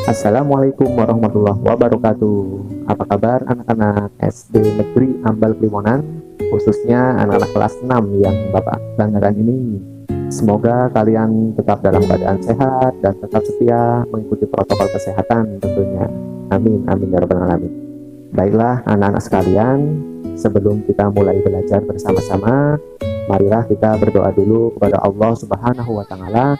Assalamualaikum warahmatullahi wabarakatuh. Apa kabar anak-anak SD Negeri Ambal Klimonan, khususnya anak-anak kelas 6 yang Bapak banggakan ini? Semoga kalian tetap dalam keadaan sehat dan tetap setia mengikuti protokol kesehatan tentunya. Amin, amin ya rabbal alamin. Baiklah anak-anak sekalian, sebelum kita mulai belajar bersama-sama, marilah kita berdoa dulu kepada Allah Subhanahu wa Ta'ala.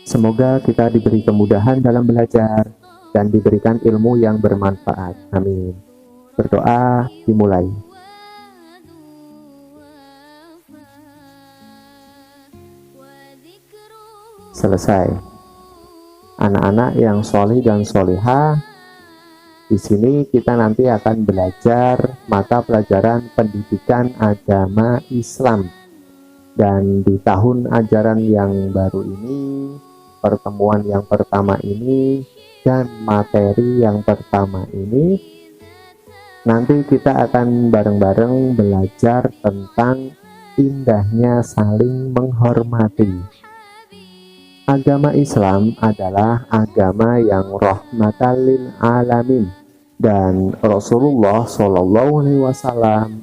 Semoga kita diberi kemudahan dalam belajar dan diberikan ilmu yang bermanfaat. Amin. Berdoa dimulai. Selesai. Anak-anak yang solih dan solihah, di sini kita nanti akan belajar mata pelajaran pendidikan agama Islam. Dan di tahun ajaran yang baru ini, pertemuan yang pertama ini, dan materi yang pertama ini, nanti kita akan bareng-bareng belajar tentang indahnya saling menghormati. Agama Islam adalah agama yang rahmatan lil alamin, dan Rasulullah SAW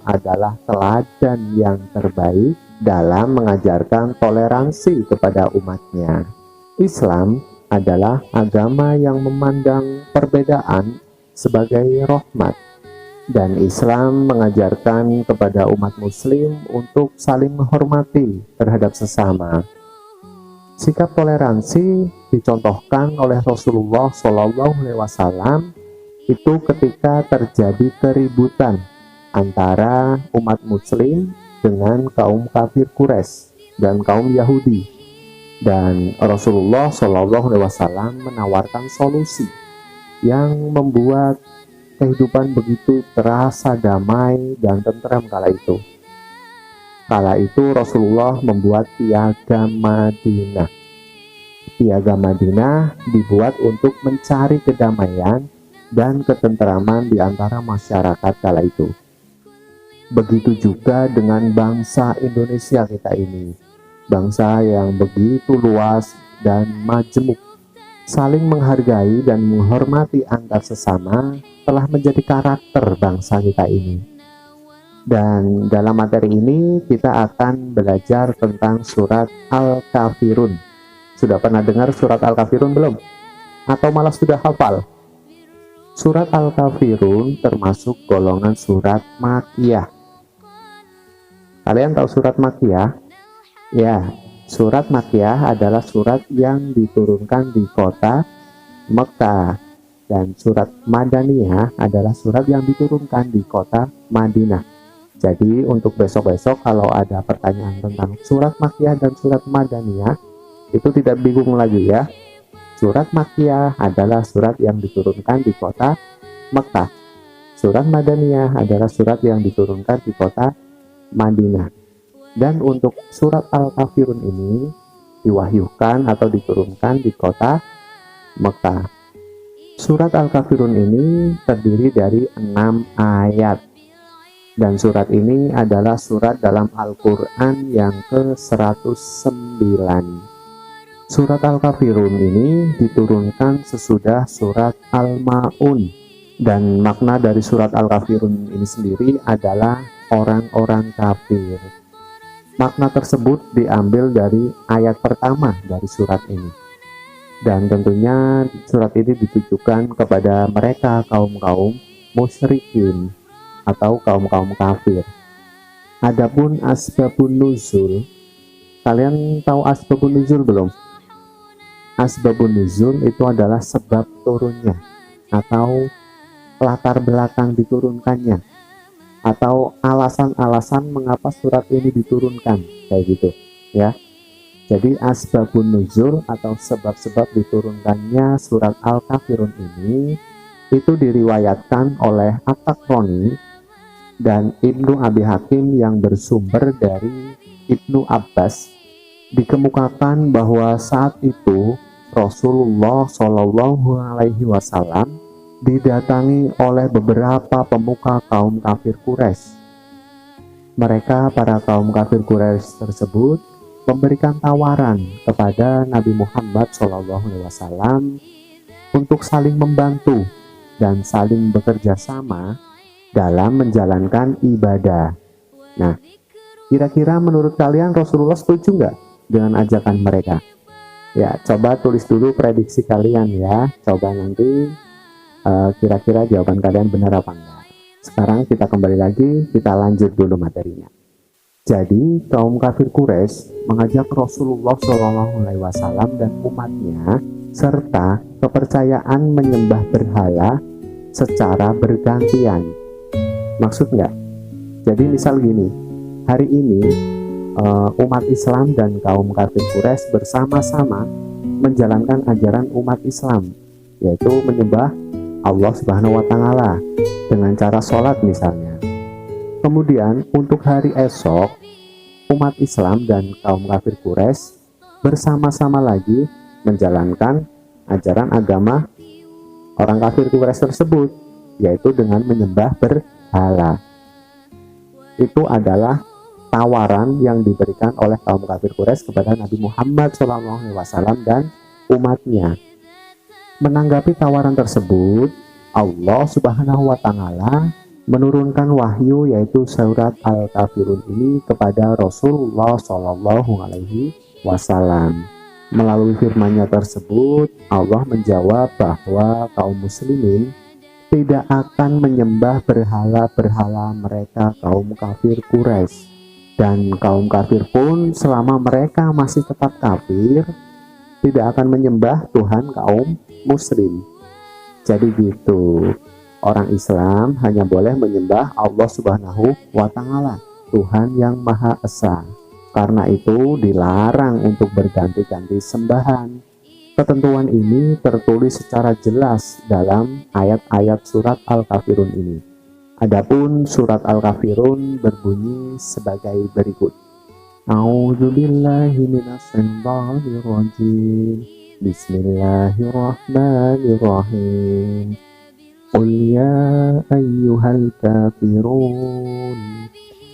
adalah teladan yang terbaik dalam mengajarkan toleransi kepada umatnya. Islam adalah agama yang memandang perbedaan sebagai rahmat, dan Islam mengajarkan kepada umat muslim untuk saling menghormati terhadap sesama. Sikap toleransi dicontohkan oleh Rasulullah SAW itu ketika terjadi keributan antara umat muslim dengan kaum kafir Quraisy dan kaum Yahudi. Dan Rasulullah SAW menawarkan solusi yang membuat kehidupan begitu terasa damai dan tentram kala itu. Kala itu Rasulullah membuat piagam Madinah. Piagam Madinah dibuat untuk mencari kedamaian dan ketentraman di antara masyarakat kala itu. Begitu juga dengan bangsa Indonesia kita ini, bangsa yang begitu luas dan majemuk. Saling menghargai dan menghormati antar sesama telah menjadi karakter bangsa kita ini. Dan dalam materi ini kita akan belajar tentang surat Al-Kafirun. Sudah pernah dengar surat Al-Kafirun belum? Atau malah sudah hafal? Surat Al-Kafirun termasuk golongan surat Makkiyah. Kalian tahu surat Makkiyah? Ya, surat Makkiyah adalah surat yang diturunkan di kota Mekah, dan surat Madaniyah adalah surat yang diturunkan di kota Madinah. Jadi untuk besok-besok kalau ada pertanyaan tentang surat Makkiyah dan surat Madaniyah, itu tidak bingung lagi ya. Surat Makkiyah adalah surat yang diturunkan di kota Mekah. Surat Madaniyah adalah surat yang diturunkan di kota Madinah. Dan untuk surat Al-Kafirun ini diwahyukan atau diturunkan di kota Mekah. Surat Al-Kafirun ini terdiri dari 6 ayat. Dan surat ini adalah surat dalam Al-Quran yang ke-109. Surat Al-Kafirun ini diturunkan sesudah surat Al-Ma'un. Dan makna dari surat Al-Kafirun ini sendiri adalah orang-orang kafir. Makna tersebut diambil dari ayat pertama dari surat ini. Dan tentunya surat ini ditujukan kepada mereka kaum-kaum musyrikin atau kaum-kaum kafir. Adapun asbabun nuzul, kalian tahu asbabun nuzul belum? Asbabun nuzul itu adalah sebab turunnya atau latar belakang diturunkannya, atau alasan-alasan mengapa surat ini diturunkan, kayak gitu ya. Jadi asbabun nuzul atau sebab-sebab diturunkannya surat Al-Kafirun ini itu diriwayatkan oleh At-Takroni dan Ibnu Abi Hakim yang bersumber dari Ibnu Abbas. Dikemukakan bahwa saat itu Rasulullah SAW didatangi oleh beberapa pemuka kaum kafir Quraisy. Mereka, para kaum kafir Quraisy tersebut, memberikan tawaran kepada Nabi Muhammad SAW untuk saling membantu dan saling bekerja sama dalam menjalankan ibadah. Nah, kira-kira menurut kalian Rasulullah setuju nggak dengan ajakan mereka? Ya, coba tulis dulu prediksi kalian ya. Coba nanti kira-kira jawaban kalian benar apa enggak. Sekarang kita kembali lagi, kita lanjut dulu materinya. Jadi, kaum kafir Quraisy mengajak Rasulullah SAW dan umatnya serta kepercayaan menyembah berhala secara bergantian. Maksud nggak? Jadi misal gini, hari ini umat Islam dan kaum kafir Quraisy bersama-sama menjalankan ajaran umat Islam, yaitu menyembah Allah Subhanahu wa Ta'ala dengan cara sholat misalnya. Kemudian untuk hari esok, umat Islam dan kaum kafir Quraisy bersama-sama lagi menjalankan ajaran agama orang kafir Quraisy tersebut, yaitu dengan menyembah berhala. Itu adalah tawaran yang diberikan oleh kaum kafir Quraisy kepada Nabi Muhammad SAW dan umatnya. Menanggapi tawaran tersebut, Allah Subhanahu wa Ta'ala menurunkan wahyu, yaitu surat Al-Kafirun ini kepada Rasulullah SAW. Melalui firman-Nya tersebut, Allah menjawab bahwa kaum muslimin tidak akan menyembah berhala-berhala mereka kaum kafir Quraisy, dan kaum kafir pun selama mereka masih tetap kafir tidak akan menyembah Tuhan kaum muslim. Jadi gitu, orang Islam hanya boleh menyembah Allah Subhanahu wa Ta'ala, Tuhan yang Maha Esa. Karena itu dilarang untuk berganti-ganti sembahan. Ketentuan ini tertulis secara jelas dalam ayat-ayat surat Al-Kafirun ini. Adapun surat Al-Kafirun berbunyi sebagai berikut. A'udzubillahi minasyaitonir rajim. Bismillahirrahmanirrahim. Qul ya ayyuhal kafirun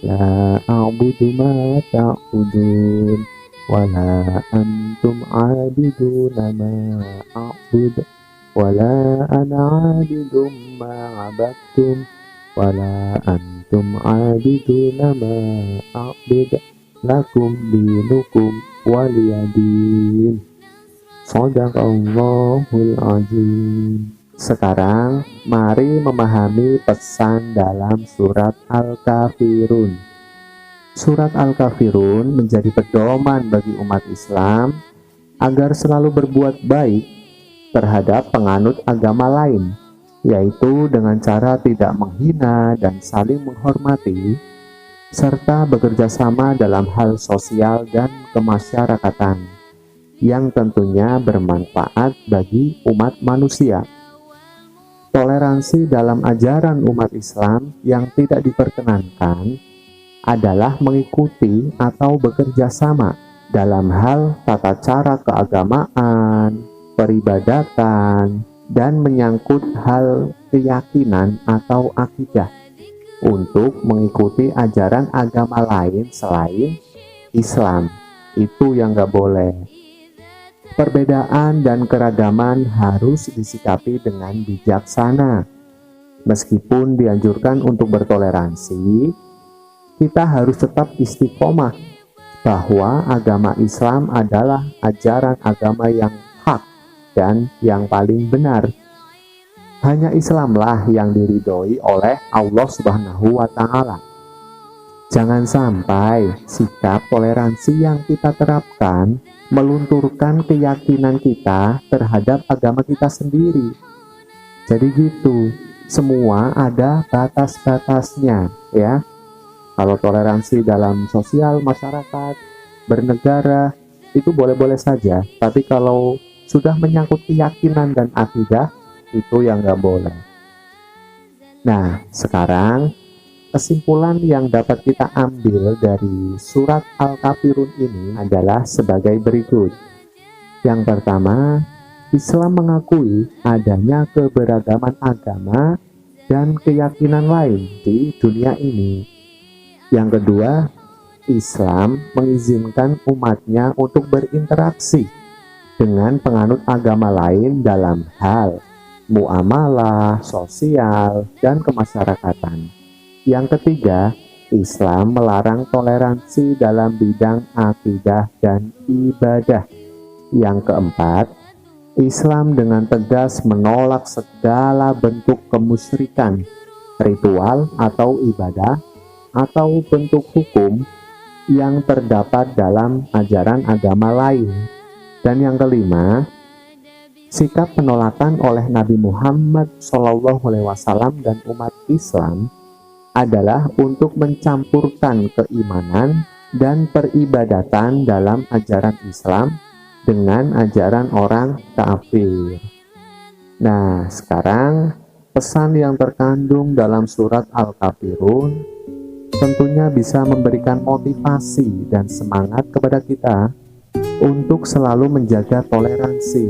la a'budu ma ta'budun wa la antum 'abiduna ma a'bud wa la ana 'abidum ma 'abadtum wa la antum 'abiduna ma a'bud lakum dinukum waliyadin. Shadaqallahul azim. Sekarang mari memahami pesan dalam surat Al-Kafirun. Surat Al-Kafirun menjadi pedoman bagi umat Islam agar selalu berbuat baik terhadap penganut agama lain, yaitu dengan cara tidak menghina dan saling menghormati, serta bekerja sama dalam hal sosial dan kemasyarakatan yang tentunya bermanfaat bagi umat manusia. Toleransi dalam ajaran umat Islam yang tidak diperkenankan adalah mengikuti atau bekerja sama dalam hal tata cara keagamaan, peribadatan, dan menyangkut hal keyakinan atau akidah untuk mengikuti ajaran agama lain selain Islam. Itu yang gak boleh. Perbedaan dan keragaman harus disikapi dengan bijaksana. Meskipun dianjurkan untuk bertoleransi, kita harus tetap istiqomah bahwa agama Islam adalah ajaran agama yang hak dan yang paling benar. Hanya Islamlah yang diridhoi oleh Allah Subhanahu wa Ta'ala. Jangan sampai sikap toleransi yang kita terapkan melunturkan keyakinan kita terhadap agama kita sendiri. Jadi gitu, semua ada batas-batasnya ya. Kalau toleransi dalam sosial, masyarakat, bernegara, itu boleh-boleh saja. Tapi kalau sudah menyangkut keyakinan dan akidah, itu yang nggak boleh. Nah, sekarang kesimpulan yang dapat kita ambil dari surat Al-Kafirun ini adalah sebagai berikut. Yang pertama, Islam mengakui adanya keberagaman agama dan keyakinan lain di dunia ini. Yang kedua, Islam mengizinkan umatnya untuk berinteraksi dengan penganut agama lain dalam hal muamalah, sosial, dan kemasyarakatan. Yang ketiga, Islam melarang toleransi dalam bidang akidah dan ibadah. Yang keempat, Islam dengan tegas menolak segala bentuk kemusyrikan, ritual atau ibadah, atau bentuk hukum yang terdapat dalam ajaran agama lain. Dan yang kelima, sikap penolakan oleh Nabi Muhammad SAW dan umat Islam adalah untuk mencampurkan keimanan dan peribadatan dalam ajaran Islam dengan ajaran orang kafir. Nah, sekarang pesan yang terkandung dalam surat Al-Kafirun tentunya bisa memberikan motivasi dan semangat kepada kita untuk selalu menjaga toleransi,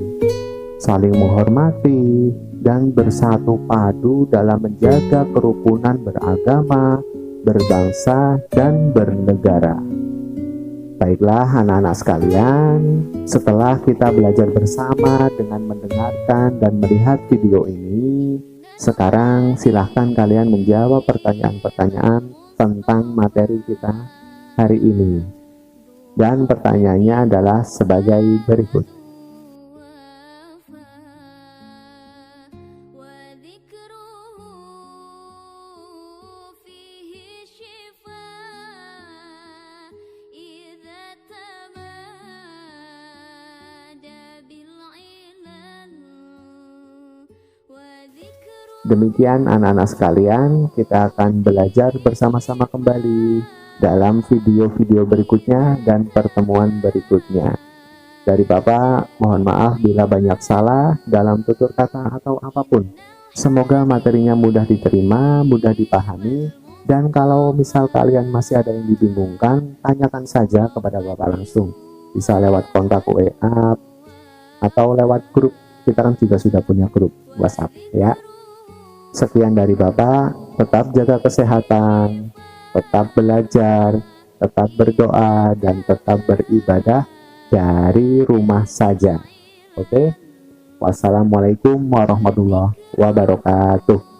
saling menghormati, dan bersatu padu dalam menjaga kerukunan beragama, berbangsa, dan bernegara. Baiklah anak-anak sekalian, setelah kita belajar bersama dengan mendengarkan dan melihat video ini, sekarang silahkan kalian menjawab pertanyaan-pertanyaan tentang materi kita hari ini. Dan pertanyaannya adalah sebagai berikut. Demikian anak-anak sekalian, kita akan belajar bersama-sama kembali dalam video-video berikutnya dan pertemuan berikutnya. Dari Bapak, mohon maaf bila banyak salah dalam tutur kata atau apapun. Semoga materinya mudah diterima, mudah dipahami, dan kalau misal kalian masih ada yang dibingungkan, tanyakan saja kepada Bapak langsung. Bisa lewat kontak WA atau lewat grup, kita kan juga sudah punya grup WhatsApp ya. Sekian dari Bapak, tetap jaga kesehatan, tetap belajar, tetap berdoa, dan tetap beribadah dari rumah saja. Oke? Wassalamualaikum warahmatullahi wabarakatuh.